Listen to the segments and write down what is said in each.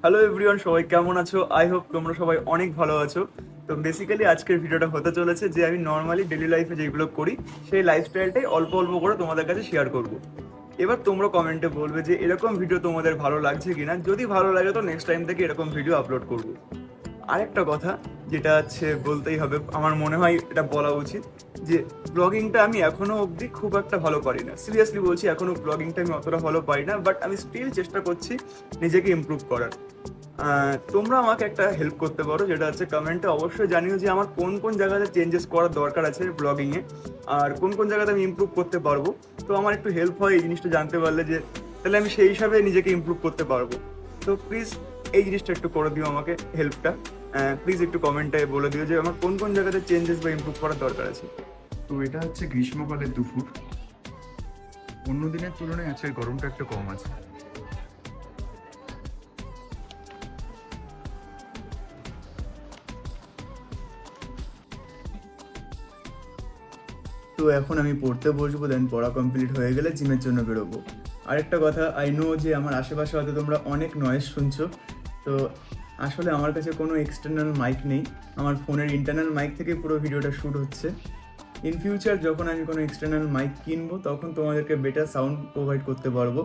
Hello everyone, সবাই কেমন আছো? আই হোপ তোমরা সবাই অনেক ভালো আছো। তো বেসিক্যালি আজকের ভিডিওটা হতে চলেছে যে আমি নর্মালি ডেলি লাইফে যেগুলো করি সেই লাইফস্টাইলটাই অল্প অল্প করে তোমাদের কাছে শেয়ার করব। এবার তোমরা কমেন্টে বলবে যে এরকম ভিডিও তোমাদের ভালো লাগছে কিনা। যদি ভালো লাগে তো নেক্সট টাইম থেকে এরকম ভিডিও আপলোড করব। আরেকটা কথা যেটা হচ্ছে বলতেই হবে, আমার মনে হয় এটা বলা উচিত যে ব্লগিংটা আমি এখনো অবধি খুব একটা ভালো পারি না। সিরিয়াসলি বলছি, এখনো ব্লগিংটা আমি অতটা ভালো পারি না, বাট আমি স্টিল চেষ্টা করছি নিজেকে ইমপ্রুভ করার। তোমরা আমাকে একটা হেল্প করতে পারো, যেটা হচ্ছে কমেন্টে অবশ্যই জানিও যে আমার কোন কোন জায়গাতে চেঞ্জেস করার দরকার আছে ব্লগিংয়ে, আর কোন কোন জায়গাতে আমি ইমপ্রুভ করতে পারবো। তো আমার একটু হেল্প হয় এই জিনিসটা জানতে পারলে, যে তাহলে আমি সেই হিসাবে নিজেকে ইমপ্রুভ করতে পারবো। তো প্লিজ এই জিনিসটা একটু করে দিও আমাকে, হেল্পটা। প্লিজ একটু কমেন্টে বলে দিও যে আমার কোন কোন জায়গাতে চেঞ্জেস বা ইমপ্রুভ করার দরকার আছে। তো এটা হচ্ছে গ্রীষ্মকালের দুপুর। অন্য দিনের তুলনায় আজকের গরমটা একটু কম আছে। তো এখন আমি পড়তে বসবো, দেন পড়া কমপ্লিট হয়ে গেলে জিমের জন্য বেরোবো। আরেকটা কথা, আই নো যে আমার আশেপাশে হয়তো তোমরা অনেক নয়েজ শুনছো। তো আসলে আমার কাছে কোনো এক্সটার্নাল মাইক নেই, আমার ফোনের ইন্টারনাল মাইক থেকে পুরো ভিডিওটা শ্যুট হচ্ছে। ইন ফিউচার যখন আমি কোনো এক্সটার্নাল মাইক কিনবো তখন তোমাদেরকে বেটার সাউন্ড প্রোভাইড করতে পারবো।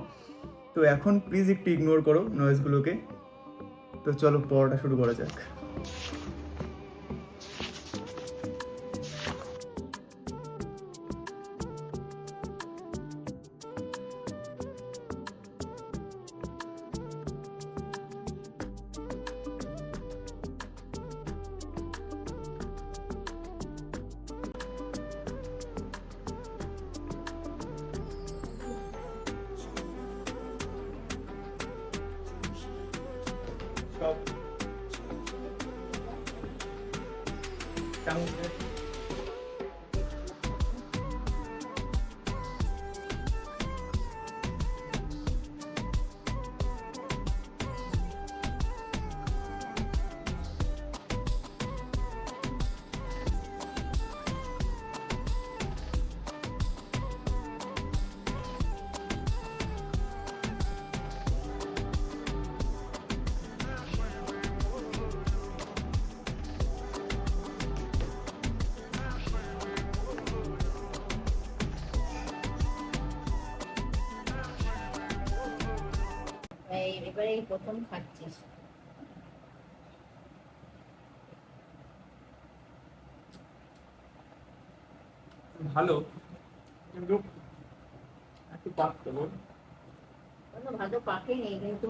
তো এখন প্লিজ একটু ইগনোর করো নয়েজগুলোকে। তো চলো পড়াটা শুরু করা যাক। এবারে এই প্রথম খাচ্ছিস? ভালো, কিন্তু একটু পাকতে বল। কোনো ভালো পাকেনি, কিন্তু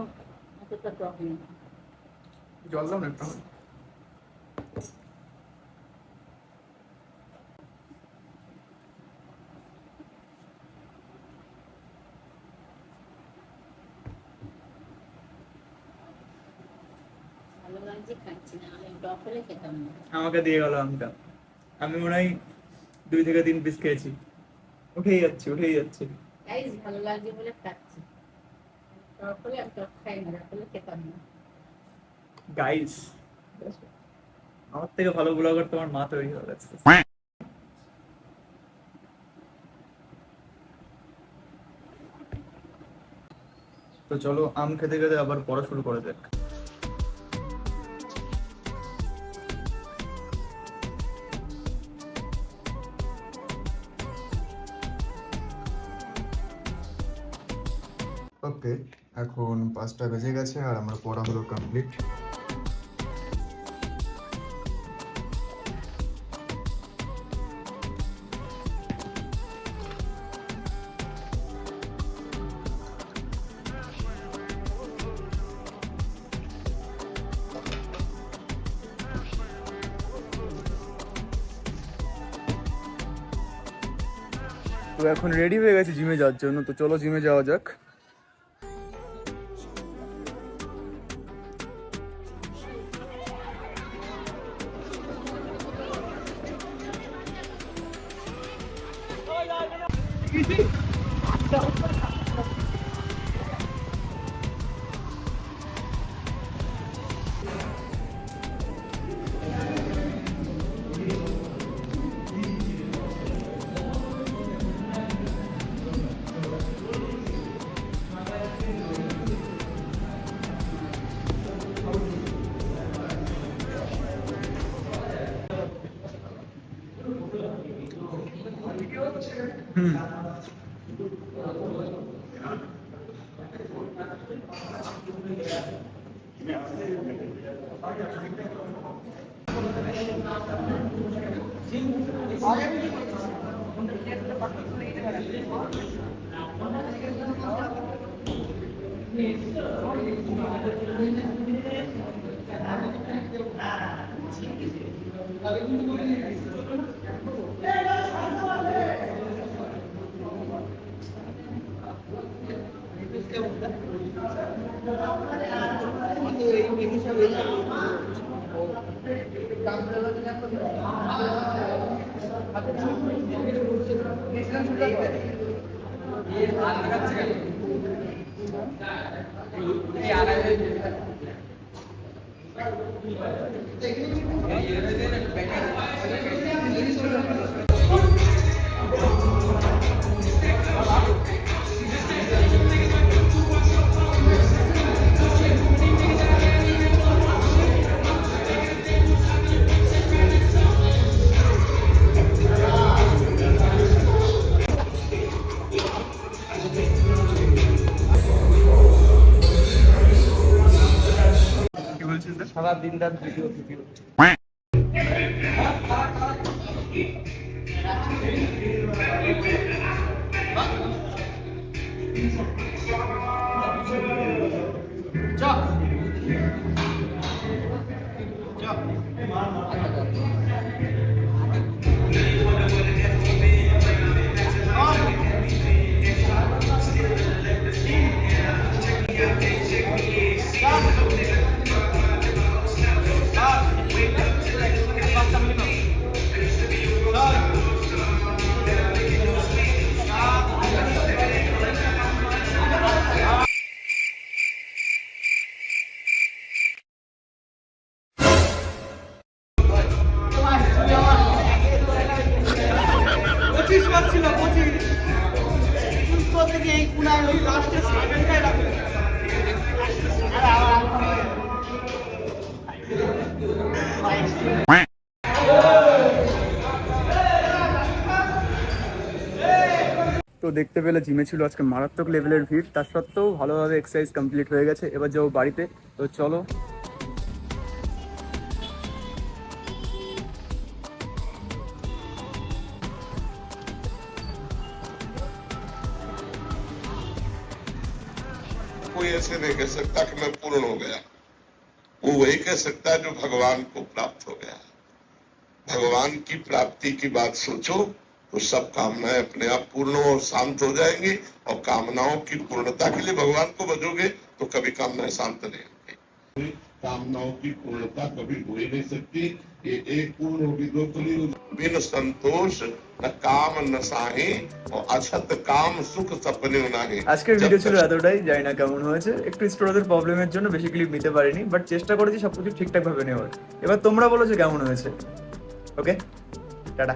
অতটা টক নেই। জল দাও না একটু। ভালো লাগছে খাচ্ছি না, আমি টক হলে খেতাম না। আমাকে দিয়ে গেল আমটা, আমি মনে হয় 2 থেকে 3 পিস খেয়েছি। উঠেই যাচ্ছে উঠেই যাচ্ছে। গাইস, ভালো লাগছে বলে খাচ্ছি। টক হলে আমি টক খাই না, টক হলে খেতাম না। গাইস, আমার থেকে ভালো ব্লগার তোমার মা তৈরি হয়ে গেছে। তো চলো আম খেতে খেতে আবার পড়া শুরু করা যাক। ওকে, এখন 5টা বেজে গেছে আর আমার পড়া হলো কমপ্লিট। তো এখন রেডি হয়ে গেছে জিমে যাওয়ার জন্য, তো চলো জিমে যাওয়া যাক। হুম। কি বলছিস দা? সারা দিন রাত ভিডিও ভিডিও তো দেখতে পেলে জিমে ছিল আজকে মারাত্মক লেভেলের ভিড়, তার সত্ত্বেও ভালোভাবে এক্সারসাইজ কমপ্লিট হয়ে গেছে। এবার যাবো বাড়িতে, তো চলো। कोई ऐसे नहीं कह सकता कि मैं पूर्ण हो गया। वो वही कह सकता है जो भगवान को प्राप्त हो गया। भगवान की प्राप्ति की बात सोचो तो सब कामनाएं अपने आप पूर्ण और शांत हो जाएंगी, और कामनाओं की पूर्णता के लिए भगवान को भजोगे तो कभी कामनाएं शांत नहीं होंगी। कामनाओं की पूर्णता कभी हो ही नहीं सकती। ये एक पूर्ण होगी दो खुली। बिन संतोष न काम न साही, और अछत काम सुख सपने नाही। আজকের ভিডিও ছিল এতটাই, জানি না কেমন হয়েছে। একটু স্টোরেজের প্রবলেমের জন্য বেশি ক্লিপ নিতে পারিনি, বাট চেষ্টা করেছি সবকিছু ঠিকঠাক ভাবে নেওয়ার। এবার তোমরা বলো যে কেমন হয়েছে। ওকে, টাটা।